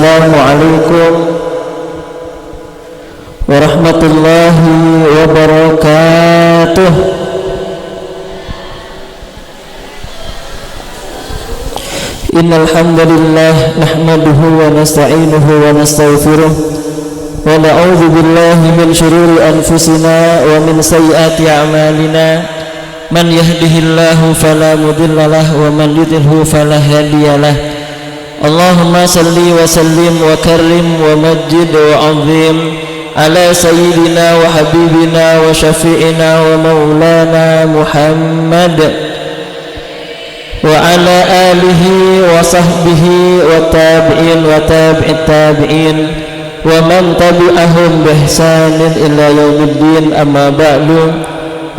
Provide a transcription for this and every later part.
Assalamualaikum warahmatullahi wabarakatuh. Innal hamdalillah nahmaduhu wa nasta'inuhu wa nastaghfiruh wa na'udzu billahi min shururi anfusina wa min sayyiati a'malina. Man yahdihillahu fala mudilla lahu wa man yudlilhu fala hadiya lahu. Allahumma salli wa sallim wa karrim wa majjid wa azim ala sayyidina wa habibina wa syafi'ina wa maulana Muhammad wa ala alihi wa sahbihi wa tabi'in wa tabi'it tabi'in wa man tabi'ahum bihsanin ila yaumiddin. Amma ba'du.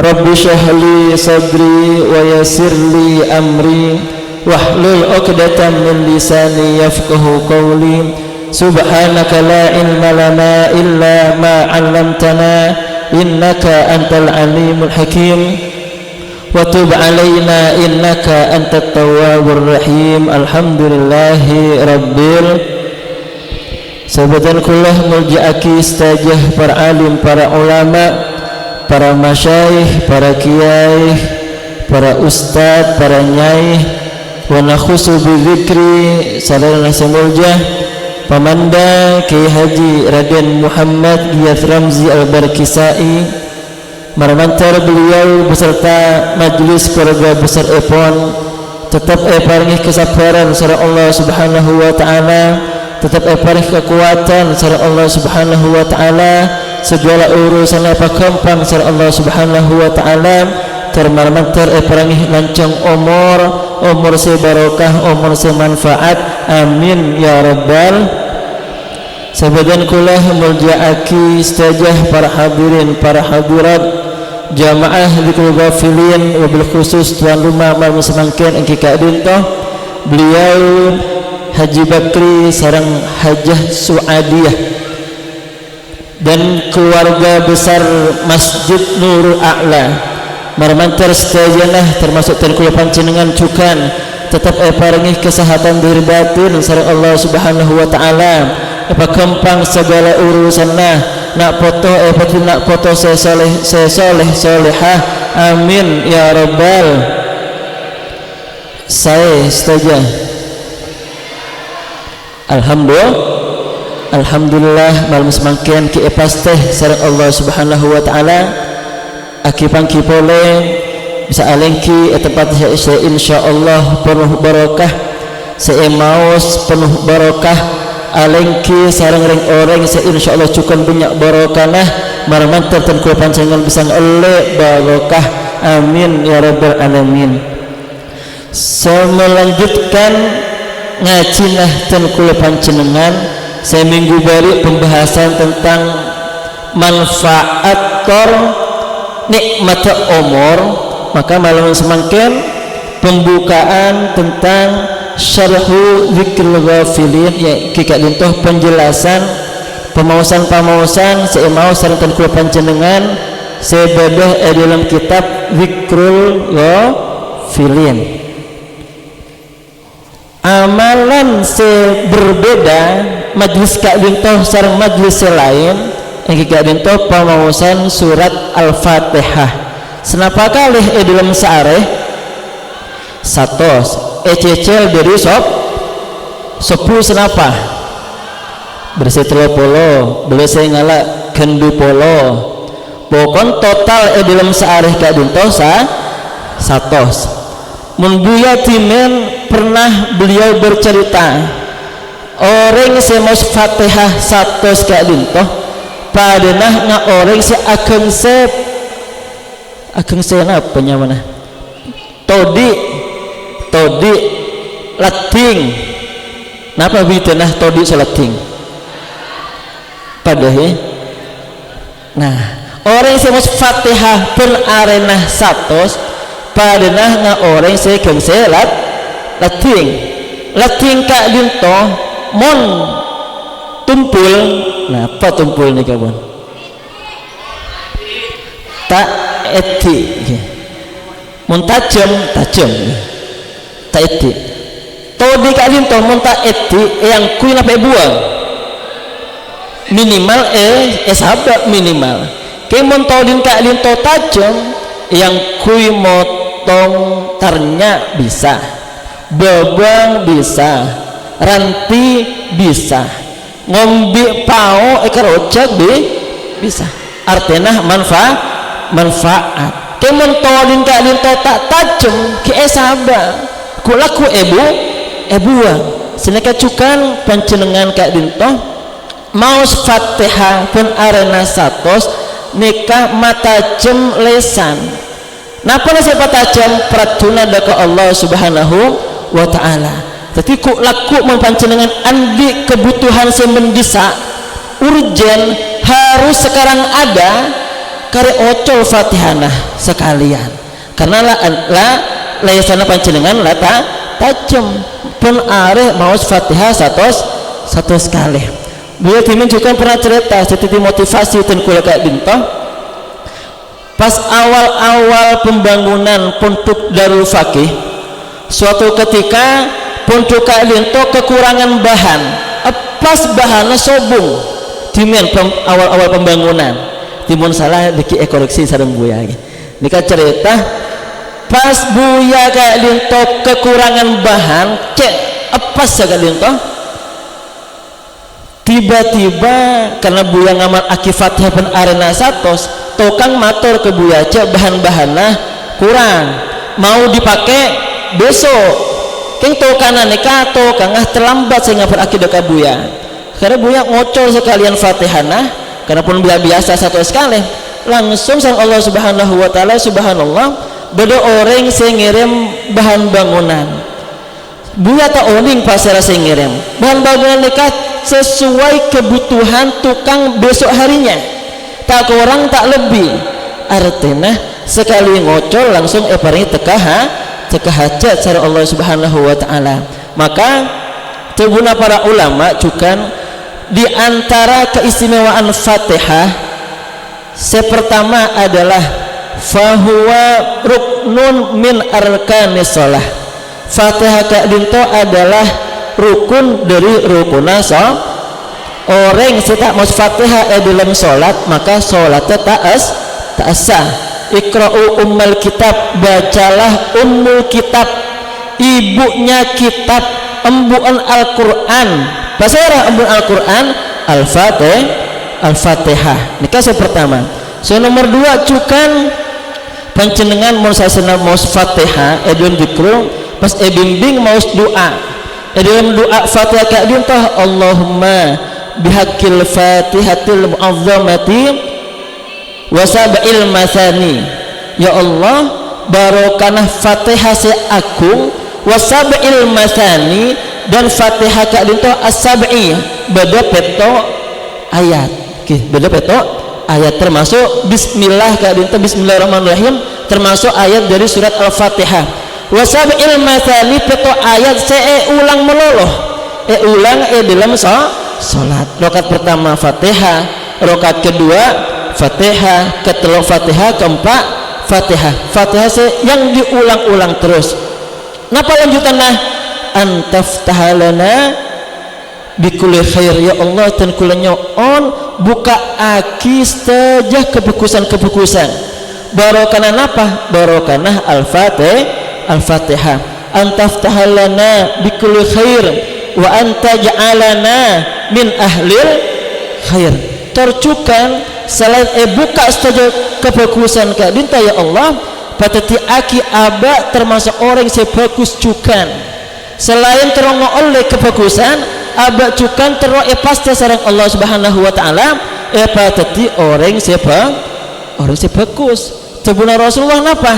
Rabbi shrah li sadri wa yassir li amri wahlul 'uqdatam min lisani yafqahu qawli. Subhanaka la ilma lana illa ma 'allamtana innaka antal alimul hakim wa tub 'alaina innaka antat tawwabur rahim. Alhamdulillahi rabbil sabatan kullah mulja'aki istajah para alim, para ulama, para masyayikh, para kiai, para ustad, para nyai. Wa nakhusu bi dzikri sadana semuljah Pamanda Kiai Haji Raden Muhammad Giyas Ramzi Al-Barkisai, marmantar beliau beserta majelis keluarga besar Epon tetap paringi kesabaran sareng Allah Subhanahu wa taala, tetap paringi kekuatan sareng Allah Subhanahu wa taala, segala urusan apa gampang sareng Allah Subhanahu wa taala. Termarmantar paringi lancang umur se barokah, umur se manfaat, amin ya rabbal. Sabadan kulah mulja'aki istajah para hadirin, para hadirat, jamaah dzikrul ghafilin, wabil khusus tuan rumah mal semangkin engki kadintoh beliau Haji Bakri sareng Hajah Suadiyah dan keluarga besar Masjid Nurul A'la. Marmantar setajana termasuk terkula panjenengan cukan tetap paringi kesehatan zahir batin sareng Allah Subhanahu wa taala. Apa gampang segala urusanna, nak foto nak foto soleh solehah, amin ya rabbal. Saya setuju. Alhamdulillah malam semakin ki pasteh sareng Allah Subhanahu wa taala. Aki pangki pole bisa alengki tempat saya insyaallah penuh barokah, saya maos penuh barokah alengki sareng ring orang saya insyaallah cukup banyak barokah marmantar ten kula panjenengan bisa ele barokah, amin ya rabbal alamin. Saya melanjutkan ngaji nah ten kula panjenengan saya minggu balik pembahasan tentang manfaat nikmat umur, maka malam semakin pembukaan tentang syarhu dzikrul ghafilin, ya kika dintoh penjelasan pemausan saya mau sarankan kula panjenengan sebedah dalam kitab dzikrul ghafilin. Amalan berbeda majlis kak dintoh sareng majlis lain yang kita dintoh pemausan surat Al-Fatihah. Senapa kali dalam saareh satos cecel dari sepuluh senapa bersih 30 beli saya ngala gendu polo pokon total dalam saareh kak dintoh satos. Munbuya timen pernah beliau bercerita orang semos Fatihah satos kak dintoh padenah nga orang si akeng se apa nyamana todi lating napa bitenah todi salating padahal nah orang si mus Fatihah pun arenah satos padenah nga orang si keng se lating kak dinto mon tumpul. Nah, apa tumpul nih kawan? Tak eti, mun tajam, tak eti. todi kalin to monta eti yang kui nape buang minimal sabak minimal kemon todin kalin to tajam yang kui motong tarnya bisa, bebang bisa, ranti bisa, ngombe pao ojek bisa, artinya manfaat kemon todin kalin to tak tajam ke sabak kulaku ebuang seneka cukan pancenengan kak dinto maus Fatihah pun arena satos nikah mata jem lesan napa nasi patajam pratuna daka Allah subhanahu wa ta'ala jadi ku laku mempancenengan andi kebutuhan yang mendesak urgen harus sekarang ada kare ocol Fatihana sekalian karena la layasana pancenengan lata tajam pun areh maus Fatihah satu sekali. Beliau dimenjukan pernah cerita seperti motivasi dan kula kak dinto pas awal-awal pembangunan Pondok Darul Fakih suatu ketika Pondok kak dinto kekurangan bahan pas bahannya sobung dimen awal-awal pembangunan timun salah diki koreksi sareng buya ini kan cerita pas buya kak dinto kekurangan bahan cek pas ya kak dinto tiba-tiba karena buya ngamal akifatnya pen arena satos tokang matur ke buya cek bahan-bahannya kurang mau dipakai besok keng tokana nikah tokang terlambat saya ngapar akidah ke buya karena buya ngocol sekalian Fatihana karena pun biasa satu sekali langsung sang Allah subhanahu wa ta'ala subhanallah beda orang saya ngirim bahan bangunan buya tak oning pasara saya ngirim bahan bangunan nikah sesuai kebutuhan tukang besok harinya tak kurang tak lebih artinya sekali ngocol langsung paring teka hajat cara Allah subhanahu wa ta'ala maka tebuna para ulama cukan di antara keistimewaan Fatihah sepertama adalah fahuwa ruknun min arkanis shalah Fatihah kak dinto adalah rukun dari rukunah orang tak mau Fatihah dalam solat maka solatnya tak sah ikra'u ummul kitab bacalah ummul kitab ibunya kitab embuan Al-Quran bahasa Arab embuan Al-Quran Al-Fatihah ini kasih pertama nomor dua cukan pancenengan mau sasana mau Fatihah edun dikru pas bimbing mau doa dalam doa Fatihah kak dinto Allahumma bihaqqil Fatihatil mu'azzamati wa sab'il masani ya Allah barokah Fatihah seagung wa sab'il masani dan Fatihah kak dinto as-sab'i beda peto ayat beda peto ayat termasuk bismillah kak dinto bismillahirrahmanirrahim termasuk ayat dari surat Al-Fatihah wasabil masani peto ayat ulang meloloh ulang dalam salat rakaat pertama Fatihah rakaat kedua Fatihah ketiga Fatihah keempat Fatihah yang diulang-ulang terus napa lanjutannya antaftahalana bikulli khair ya Allah dan kulanya on buka aki saja kebukusan barokana napa barokana Al-Fatihah antaftahalana bikulli khair wa anta ja'alana min ahlil khair tercukan selain buka saja kebagusan kak dinta ya Allah patati aki aba termasuk orang yang bagus cukan selain terongo oleh kebagusan aba cukan tero pasti sarang Allah subhanahu wa ta'ala patati orang yang bagus tebuna Rasulullah napa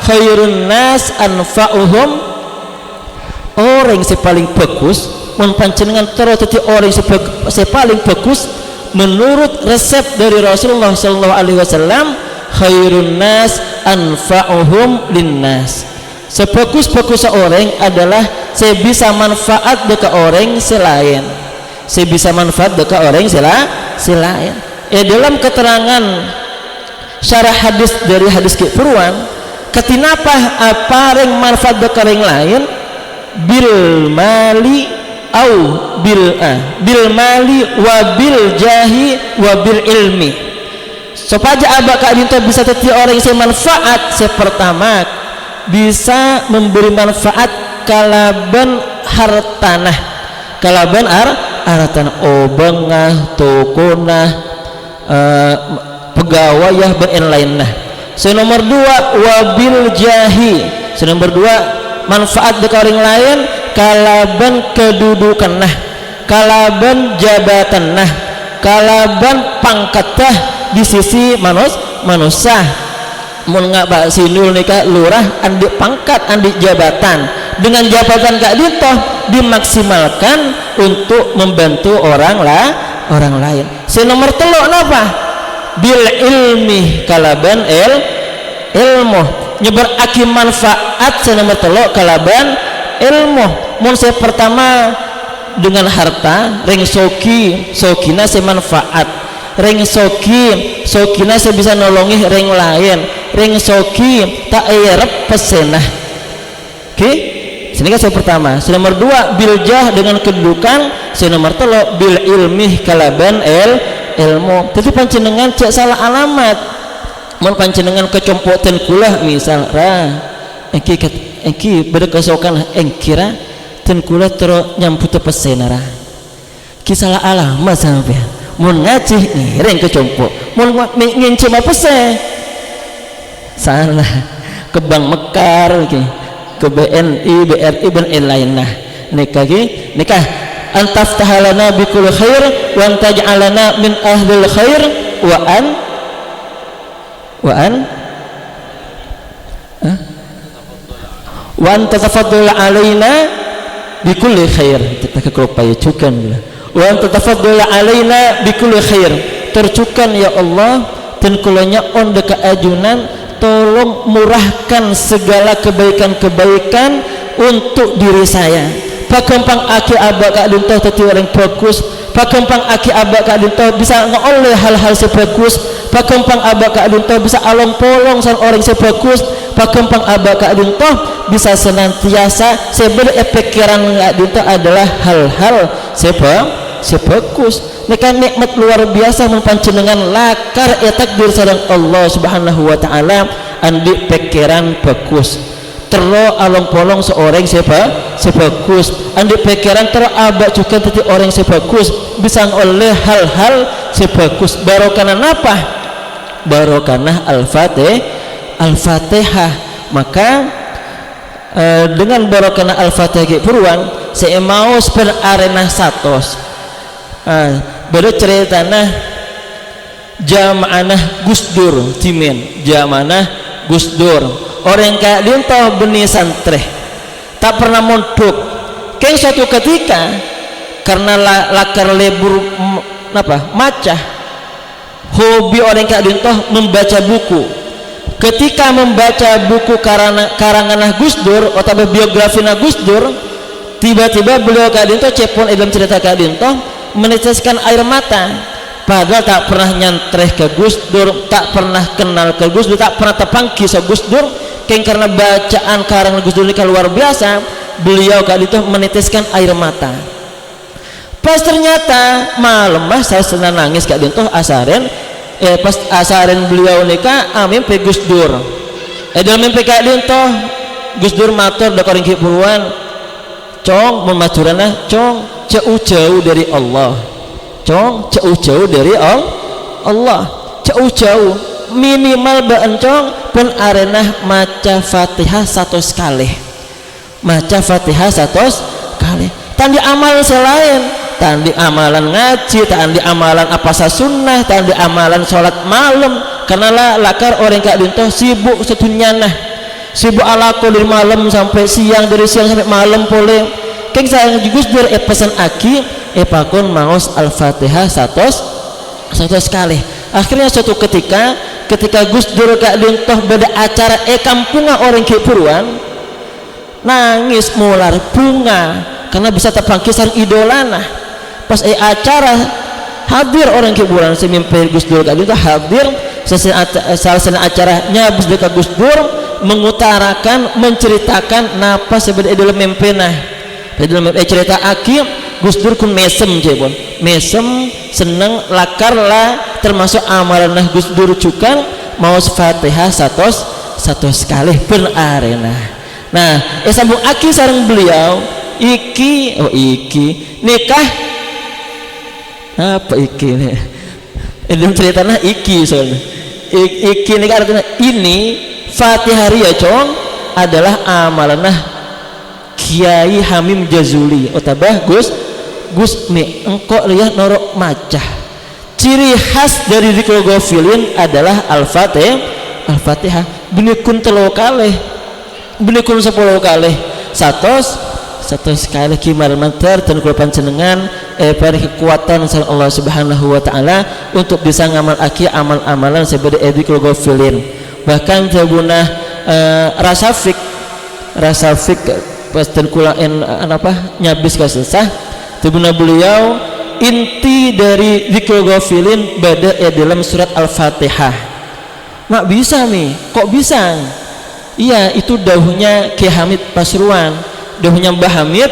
khairun nas anfa'uhum orang yang paling bagus mempancenengan terus jadi orang yang paling bagus menurut resep dari Rasulullah sallallahu alaihi wasallam khairun nas anfa'uhum linnas sebagus-bagus orang adalah saya bisa manfaat dekat orang selain saya bisa manfaat dekat orang selain dalam keterangan syarah hadis dari hadis Kipurwan ketinapa apa yang manfaat dekat orang lain bil mali au bil mali wa bil jahi wa bil ilmi. Supaya abak kak dinto bisa teti orang yang manfaat, pertama bisa memberi manfaat kalaban hartanah, kalaban hartanah obengah tokonah pegawai ben lainnya. Nomor 2 wabil jahi. Nomor 2 manfaat bagi orang lain kalaban kedudukan nah, kalaban jabatan nah, kalaban pangkat tah di sisi manusia. Mun ngabak sinul nikah lurah andi pangkat andi jabatan, dengan jabatan kak dito dimaksimalkan untuk membantu orang lain. Nomor 3 napa? Bil ilmi kalaban ilmu nyebar aki manfaat. Nomor 3 kalaban ilmu. Mun pertama dengan harta reng sokina manfaat, reng sokina bisa nolongi reng lain, reng soki tak erep pesenah. Oke, sini kan pertama. Nomor 2 biljah dengan kedudukan. Nomor 3 bil ilmi kalaban ilmu. Tapi panjenengan cek salah alamat. Mun panjenengan kecompoten kula misal engki beda kesokan engkira ten kula tero nyambut pesenara. Ki salah alamat sampean. Mun ngaji nih reng kecompo, mun nginci mah pese salah ke Bank Mekar ke BNI BRI dan lainnya. Nikah antaftahalana bikul khair wa antaj'alana min ahlil khair wa antatafaddal alaina bikulli khair. Kita kekelupaya cukan wa antatafaddal alaina bikulli khair. Tercukan ya Allah dan kulanya on deka ajunan, tolong murahkan segala kebaikan-kebaikan untuk diri saya. Pakampang aki abak kak dintoh teti orang bagus, pakampang aki abak kak dintoh bisa ngoleh hal-hal sebagus, pakampang abak kak dintoh bisa along polong san orang sebagus, pakampang abak kak dintoh bisa senantiasa sebenarnya pikiran kak dintoh adalah hal-hal sebagus. Ini nikmat luar biasa mempanjenengan lakar takdir sareng Allah Subhanahu wa taala andi pikiran bagus. Tero along polong seorang sebagus andi pikiran tero abak juga tadi orang sebagus bisa oleh hal-hal sebagus. Barokana napa? Barokana Al-Fatihah. Maka dengan barokana Al-Fatihah puruan saya mau per arena satos beda ceritana jamaanah Gusdur timen, jamaanah Gusdur orang kaya dinto benih santreh tak pernah mondok. Kayak suatu ketika karena lakar lebur macah hobi orang kaya dinto membaca buku. Ketika membaca buku karangan Gusdur atau biografi Gusdur, tiba-tiba beliau kaya dinto cepon dalam cerita kaya dinto meneteskan air mata, padahal tak pernah nyantreh ke Gusdur, tak pernah kenal ke Gusdur, tak pernah tepang kisah Gusdur. Karena bacaan karangan Gusdur ini luar biasa, beliau kali itu meneteskan air mata. Pas ternyata malam saya senang nangis kak dintoh asaren pas asaren beliau nikah mimpi Gusdur. Dalam mimpi kak dintoh Gusdur matur da koring kipuruan cong memacurana cong jauh-jauh dari Allah, cong jauh-jauh dari Allah, jauh-jauh minimal bencong pun arena maca Fatihah 100 kali, maca Fatihah 100 kali. Tandi amal selain tandi amalan ngaji, tandi amalan apa sunnah, tandi amalan sholat malam. Karena lakar orang kak dintoh sibuk sedunyana, sibuk alako dari malam sampai siang, dari siang sampai malam boleh. Keng saya Gusdur pesan aki pakun maos Al-Fatihah 100 kali. Akhirnya suatu ketika Gusdur kak dintoh beda acara kampunga orang kipuruan nangis mular bunga karena bisa terpangkisan idolana. Pas acara hadir orang kipuruan semimpi Gusdur kak dintoh hadir selesai acaranya habis dekat Gusdur mengutarakan menceritakan napa sebenarnya dalam mempena dalam cerita aki Gus Dur kun mesem jebon mesem seneng lakar lah termasuk amalan Gus Dur cukan maos Fatihah satu sekali pun arena. Nah sambung aki sareng beliau iki nikah apa iki nih dalam ceritanya iki soalnya iki nikah artinya ini Fatihah ria cong adalah amalanah Kiai Hamim Jazuli otabah Gus mi engkau lihat norok macah ciri khas dari Dzikrul Ghafilin adalah Al-Fatihah benikun 3 kali benikun 10 kali satu sekali kimar mantar dan kula panjenengan beri kekuatan sama Allah Subhanahu wa taala untuk bisa ngamal aki amal-amalan seperti Dzikrul Ghafilin. Bahkan tabunah rasafik pas dan kula nyabis kasesah tabunah beliau inti dari Dzikrul Ghafilin bada dalam surat Al-Fatihah. Mak bisa nih, kok bisa? Iya, itu dawuhnya Ki Hamid Pasuruan, dawuhnya Mbah Hamid,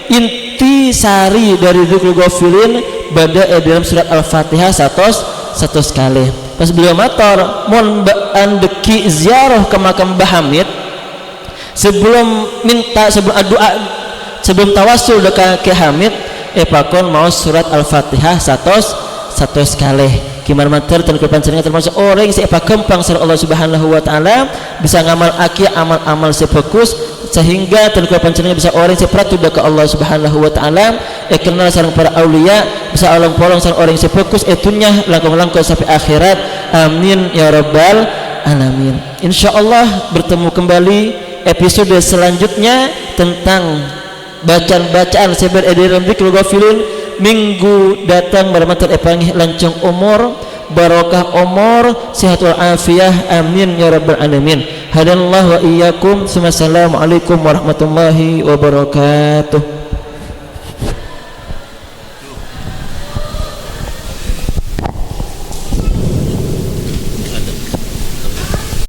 inti sari dari Dzikrul Ghafilin bada dalam surat Al-Fatihah satu sekali. Pas beliau mator mon andeki ziarah ke makam Mbah Hamid sebelum doa sebelum tawasul dekat Ki Hamid pakon mau surat Al-Fatihah satu sekali. Gimana mater dan kepancengan termasuk orang yang sepa kempang sareng Allah Subhanahu wa taala bisa ngamal aki amal-amal sefokus sehingga dan kepancengan bisa orang sepratu ke Allah Subhanahu wa taala kenal sareng para aulia bisa olong-olong sareng orang sefokus etunya langkung-langkung sampai akhirat. Amin ya rabbal alamin. Insyaallah bertemu kembali episode selanjutnya tentang bacaan-bacaan sebar dalam Dzikrul Ghafilin minggu datang bermanfaat epangih lancung umur barokah umur sehatul afiyah amin ya rabbal alamin. Hadanallahu wa iyyakum. Assalamualaikum warahmatullahi wabarakatuh.